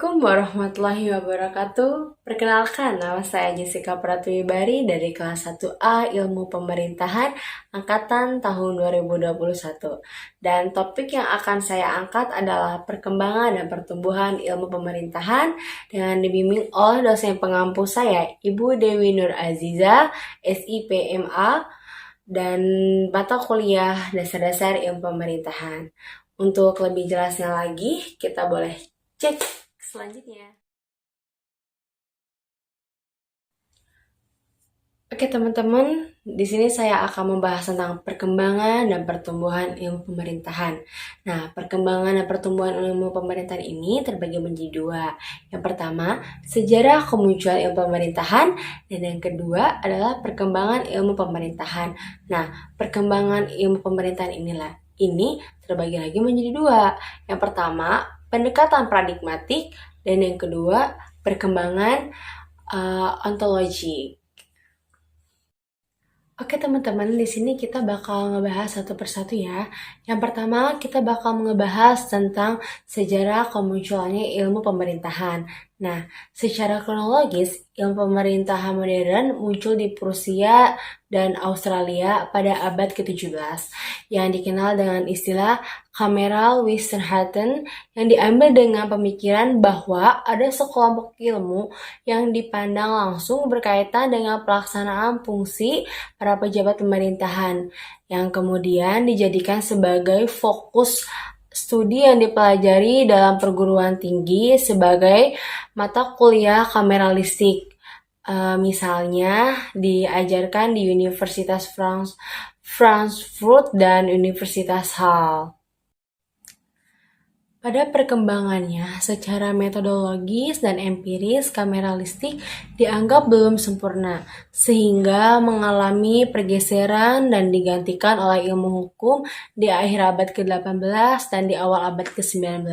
Assalamualaikum warahmatullahi wabarakatuh. Perkenalkan, nama saya Jessica Pratwibari dari kelas 1A Ilmu Pemerintahan angkatan tahun 2021. Dan topik yang akan saya angkat adalah perkembangan dan pertumbuhan ilmu pemerintahan dengan dibimbing oleh dosen pengampu saya, Ibu Dewi Nur Aziza, SIPMA, dan mata kuliah dasar-dasar ilmu pemerintahan. Untuk lebih jelasnya lagi, kita boleh cek selanjutnya. Oke teman-teman, di sini saya akan membahas tentang perkembangan dan pertumbuhan ilmu pemerintahan. Nah, perkembangan dan pertumbuhan ilmu pemerintahan ini terbagi menjadi dua. Yang pertama, sejarah kemunculan ilmu pemerintahan, dan yang kedua adalah perkembangan ilmu pemerintahan. Nah, perkembangan ilmu pemerintahan ini terbagi lagi menjadi dua. Yang pertama, pendekatan paradigmatik, dan yang kedua, perkembangan ontologi. Oke teman-teman, di sini kita bakal ngebahas satu persatu ya. Yang pertama, kita bakal ngebahas tentang sejarah kemunculannya ilmu pemerintahan. Nah, secara kronologis, ilmu pemerintahan modern muncul di Prusia dan Australia pada abad ke-17, yang dikenal dengan istilah Kameral Wissenschaften, yang diambil dengan pemikiran bahwa ada sekelompok ilmu yang dipandang langsung berkaitan dengan pelaksanaan fungsi para pejabat pemerintahan, yang kemudian dijadikan sebagai fokus studi yang dipelajari dalam perguruan tinggi sebagai mata kuliah kameralistik. Misalnya diajarkan di Universitas Frankfurt dan Universitas Halle. Pada perkembangannya, secara metodologis dan empiris, kameralistik dianggap belum sempurna, sehingga mengalami pergeseran dan digantikan oleh ilmu hukum di akhir abad ke-18 dan di awal abad ke-19.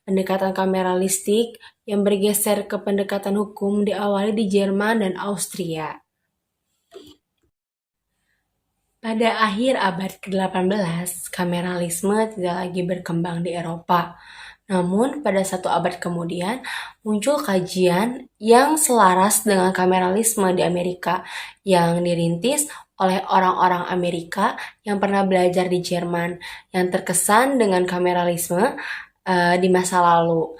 Pendekatan kameralistik yang bergeser ke pendekatan hukum diawali di Jerman dan Austria. Pada akhir abad ke-18, kameralisme tidak lagi berkembang di Eropa. Namun, pada satu abad kemudian, muncul kajian yang selaras dengan kameralisme di Amerika yang dirintis oleh orang-orang Amerika yang pernah belajar di Jerman, yang terkesan dengan kameralisme di masa lalu.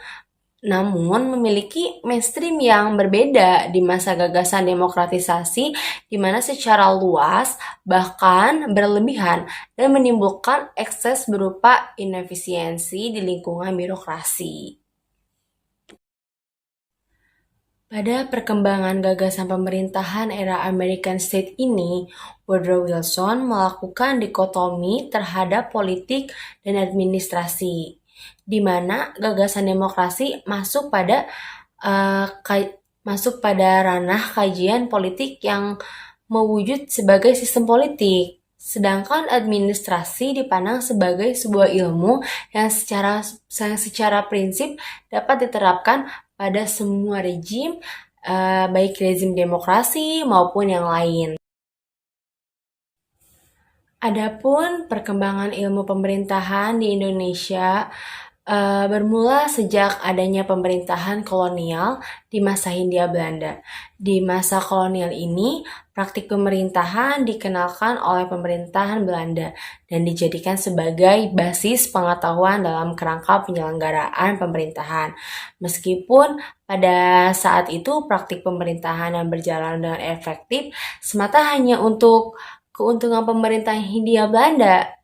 Namun memiliki mainstream yang berbeda di masa gagasan demokratisasi, di mana secara luas bahkan berlebihan dan menimbulkan ekses berupa inefisiensi di lingkungan birokrasi. Pada perkembangan gagasan pemerintahan era American State ini, Woodrow Wilson melakukan dikotomi terhadap politik dan administrasi, di mana gagasan demokrasi masuk pada ranah kajian politik yang mewujud sebagai sistem politik, sedangkan administrasi dipandang sebagai sebuah ilmu yang secara prinsip dapat diterapkan pada semua rejim, baik rezim demokrasi maupun yang lain. Adapun perkembangan ilmu pemerintahan di Indonesia bermula sejak adanya pemerintahan kolonial di masa Hindia Belanda. Di masa kolonial ini, praktik pemerintahan dikenalkan oleh pemerintahan Belanda dan dijadikan sebagai basis pengetahuan dalam kerangka penyelenggaraan pemerintahan. Meskipun pada saat itu praktik pemerintahan yang berjalan dengan efektif semata hanya untuk keuntungan pemerintah Hindia Belanda.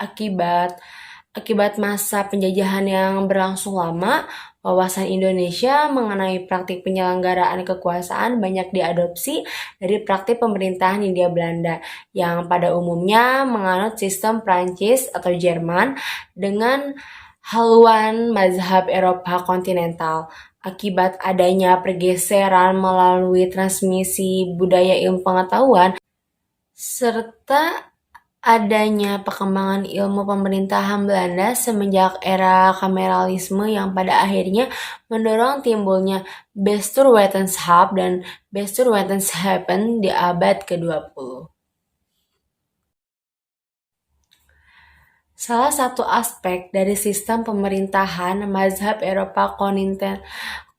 Akibat masa penjajahan yang berlangsung lama, wawasan Indonesia mengenai praktik penyelenggaraan kekuasaan banyak diadopsi dari praktik pemerintahan Hindia Belanda yang pada umumnya menganut sistem Prancis atau Jerman dengan haluan mazhab Eropa kontinental. Akibat adanya pergeseran melalui transmisi budaya ilmu pengetahuan, serta adanya perkembangan ilmu pemerintahan Belanda semenjak era kameralisme yang pada akhirnya mendorong timbulnya Bestuurwetenschap dan Bestuurwetenschappen di abad ke-20. Salah satu aspek dari sistem pemerintahan mazhab Eropa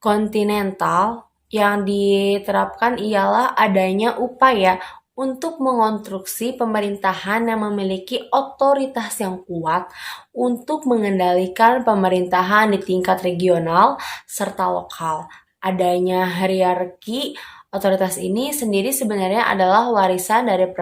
kontinental yang diterapkan ialah adanya upaya untuk mengonstruksi pemerintahan yang memiliki otoritas yang kuat untuk mengendalikan pemerintahan di tingkat regional serta lokal. Adanya hierarki otoritas ini sendiri sebenarnya adalah warisan dari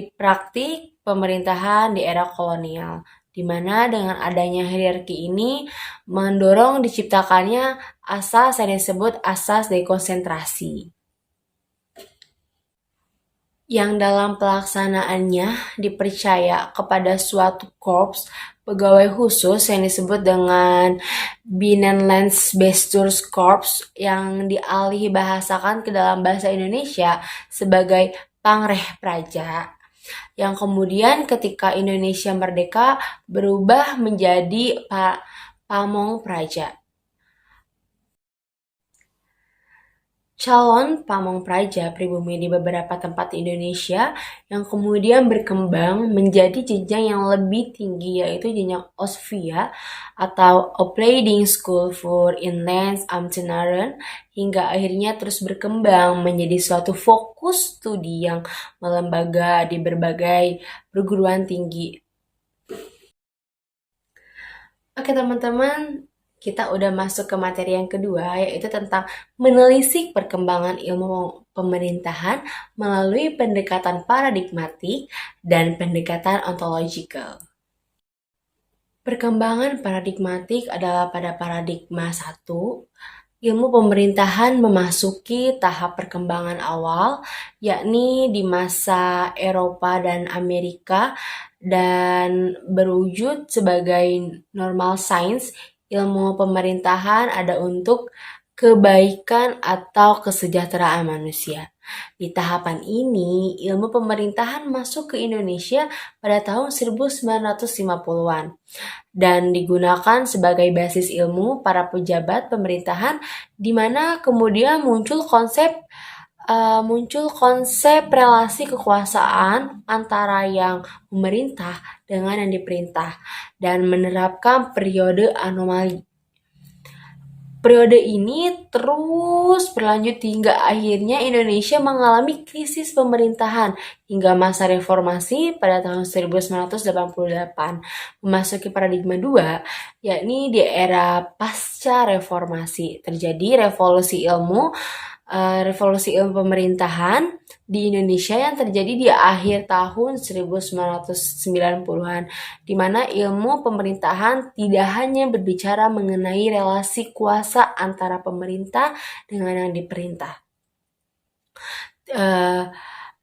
praktik pemerintahan di era kolonial, di mana dengan adanya hierarki ini mendorong diciptakannya asas yang disebut asas dekonsentrasi, yang dalam pelaksanaannya dipercaya kepada suatu korps pegawai khusus yang disebut dengan Binnenlandsbestuurskorps yang dialih bahasakan ke dalam bahasa Indonesia sebagai Pangreh Praja, yang kemudian ketika Indonesia merdeka berubah menjadi Pamong Praja. Calon pamong praja pribumi di beberapa tempat di Indonesia yang kemudian berkembang menjadi jenjang yang lebih tinggi, yaitu jenjang Osvia atau Opleiding School for Inland Ambtenaren, hingga akhirnya terus berkembang menjadi suatu fokus studi yang melembaga di berbagai perguruan tinggi. Oke teman-teman, kita udah masuk ke materi yang kedua, yaitu tentang menelisik perkembangan ilmu pemerintahan melalui pendekatan paradigmatik dan pendekatan ontologikal. Perkembangan paradigmatik adalah pada paradigma 1, ilmu pemerintahan memasuki tahap perkembangan awal, yakni di masa Eropa dan Amerika, dan berwujud sebagai normal science. Ilmu pemerintahan ada untuk kebaikan atau kesejahteraan manusia. Di tahapan ini, ilmu pemerintahan masuk ke Indonesia pada tahun 1950-an dan digunakan sebagai basis ilmu para pejabat pemerintahan, di mana kemudian muncul konsep relasi kekuasaan antara yang memerintah dengan yang diperintah dan menerapkan periode anomali. Periode ini terus berlanjut hingga akhirnya Indonesia mengalami krisis pemerintahan hingga masa reformasi pada tahun 1988, memasuki paradigma 2, yakni di era pasca reformasi. Terjadi revolusi ilmu pemerintahan di Indonesia yang terjadi di akhir tahun 1990-an, di mana ilmu pemerintahan tidak hanya berbicara mengenai relasi kuasa antara pemerintah dengan yang diperintah,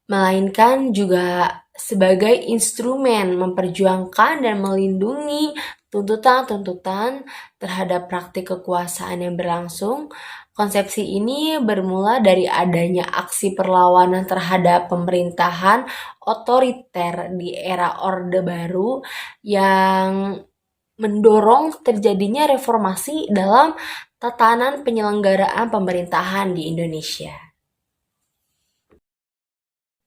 melainkan juga sebagai instrumen memperjuangkan dan melindungi tuntutan-tuntutan terhadap praktik kekuasaan yang berlangsung. Konsepsi ini bermula dari adanya aksi perlawanan terhadap pemerintahan otoriter di era Orde Baru yang mendorong terjadinya reformasi dalam tatanan penyelenggaraan pemerintahan di Indonesia.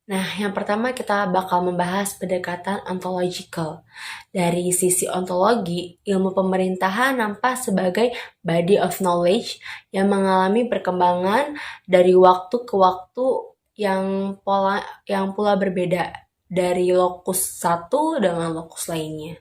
Nah, yang pertama kita bakal membahas pendekatan ontological. Dari sisi ontologi, ilmu pemerintahan nampak sebagai body of knowledge yang mengalami perkembangan dari waktu ke waktu yang pula berbeda dari lokus satu dengan lokus lainnya.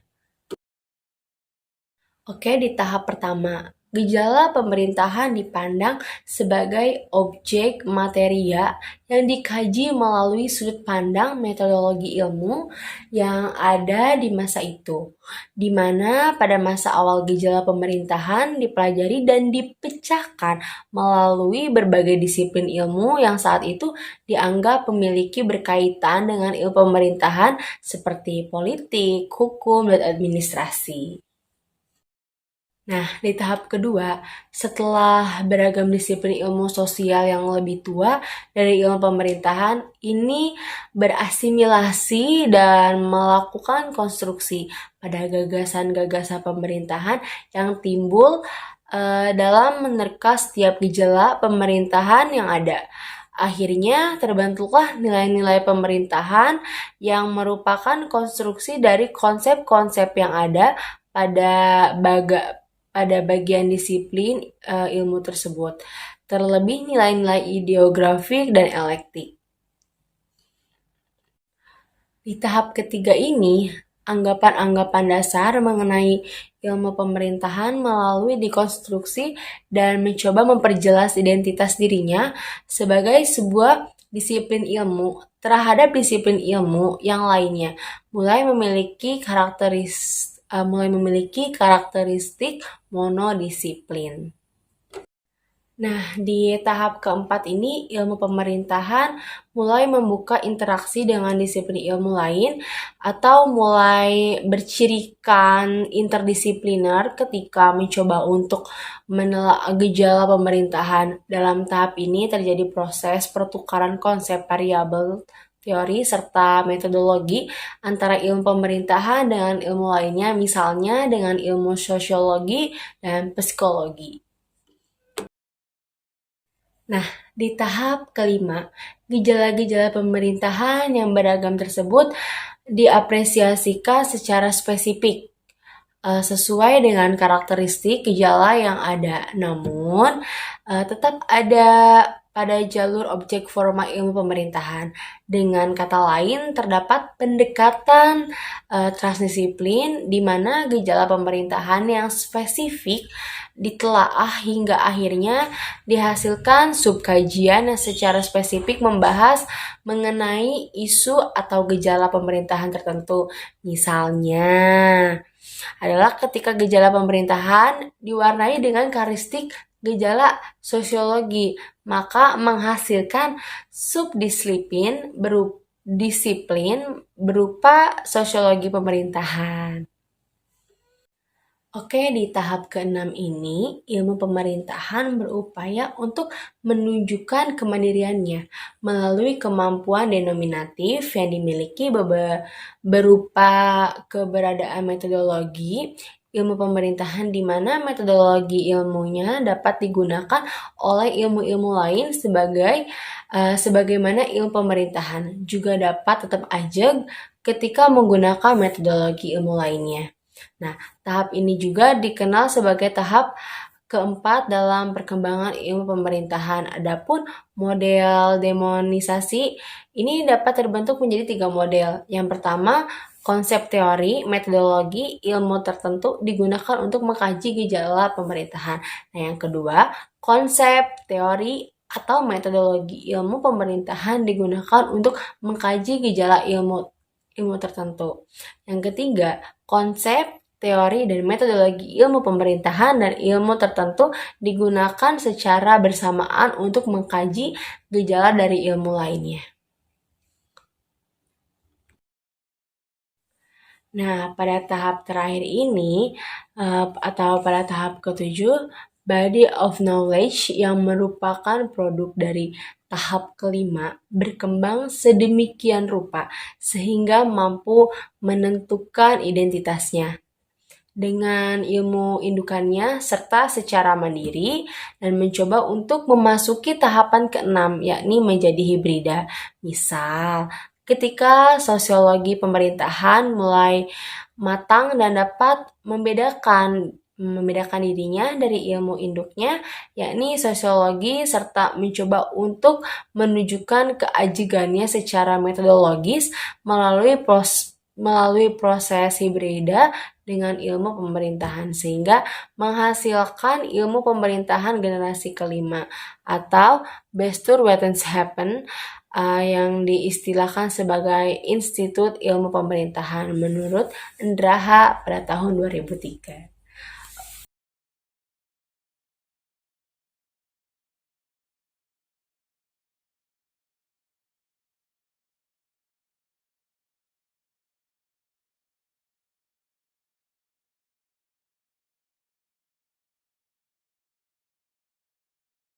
Oke, di tahap pertama, gejala pemerintahan dipandang sebagai objek materia yang dikaji melalui sudut pandang metodologi ilmu yang ada di masa itu, di mana pada masa awal gejala pemerintahan dipelajari dan dipecahkan melalui berbagai disiplin ilmu yang saat itu dianggap memiliki berkaitan dengan ilmu pemerintahan seperti politik, hukum, dan administrasi. Nah, di tahap kedua, setelah beragam disiplin ilmu sosial yang lebih tua dari ilmu pemerintahan, ini berasimilasi dan melakukan konstruksi pada gagasan-gagasan pemerintahan yang timbul dalam menerka setiap gejala pemerintahan yang ada. Akhirnya terbentuklah nilai-nilai pemerintahan yang merupakan konstruksi dari konsep-konsep yang ada pada pada bagian disiplin ilmu tersebut, terlebih nilai-nilai ideografik dan elektik. Di tahap ketiga ini, anggapan-anggapan dasar mengenai ilmu pemerintahan melalui dekonstruksi dan mencoba memperjelas identitas dirinya sebagai sebuah disiplin ilmu terhadap disiplin ilmu yang lainnya, mulai memiliki karakteristik monodisiplin. Nah, di tahap keempat ini, ilmu pemerintahan mulai membuka interaksi dengan disiplin ilmu lain atau mulai bercirikan interdisipliner ketika mencoba untuk menelaah gejala pemerintahan. Dalam tahap ini terjadi proses pertukaran konsep variabel teori serta metodologi antara ilmu pemerintahan dengan ilmu lainnya, misalnya dengan ilmu sosiologi dan psikologi. Nah, di tahap kelima, gejala-gejala pemerintahan yang beragam tersebut diapresiasikan secara spesifik sesuai dengan karakteristik gejala yang ada. Namun, tetap ada pada jalur objek forma ilmu pemerintahan. Dengan kata lain, terdapat pendekatan transdisiplin di mana gejala pemerintahan yang spesifik ditelaah hingga akhirnya dihasilkan subkajian yang secara spesifik membahas mengenai isu atau gejala pemerintahan tertentu. Misalnya, adalah ketika gejala pemerintahan diwarnai dengan karakteristik gejala sosiologi, maka menghasilkan subdisiplin berupa sosiologi pemerintahan. Oke, di tahap keenam ini, ilmu pemerintahan berupaya untuk menunjukkan kemandiriannya melalui kemampuan denominatif yang dimiliki berupa keberadaan metodologi ilmu pemerintahan di mana metodologi ilmunya dapat digunakan oleh ilmu-ilmu lain sebagaimana ilmu pemerintahan juga dapat tetap ajeg ketika menggunakan metodologi ilmu lainnya. Nah, tahap ini juga dikenal sebagai tahap keempat dalam perkembangan ilmu pemerintahan. Adapun model demonisasi ini dapat terbentuk menjadi 3 model. Yang pertama, konsep teori, metodologi, ilmu tertentu digunakan untuk mengkaji gejala pemerintahan. Nah, yang kedua, konsep teori atau metodologi ilmu pemerintahan digunakan untuk mengkaji gejala ilmu tertentu. Yang ketiga, konsep, teori, dan metodologi ilmu pemerintahan dan ilmu tertentu digunakan secara bersamaan untuk mengkaji gejala dari ilmu lainnya. Nah, pada tahap terakhir ini, atau pada tahap ketujuh, body of knowledge yang merupakan produk dari tahap kelima berkembang sedemikian rupa sehingga mampu menentukan identitasnya dengan ilmu indukannya serta secara mandiri dan mencoba untuk memasuki tahapan keenam yakni menjadi hibrida. Misal, ketika sosiologi pemerintahan mulai matang dan dapat membedakan dirinya dari ilmu induknya, yakni sosiologi, serta mencoba untuk menunjukkan keajigannya secara metodologis melalui proses hibrida dengan ilmu pemerintahan sehingga menghasilkan ilmu pemerintahan generasi kelima atau Bestuurwetenschappen yang diistilahkan sebagai Institut Ilmu Pemerintahan menurut Ndraha pada tahun 2003.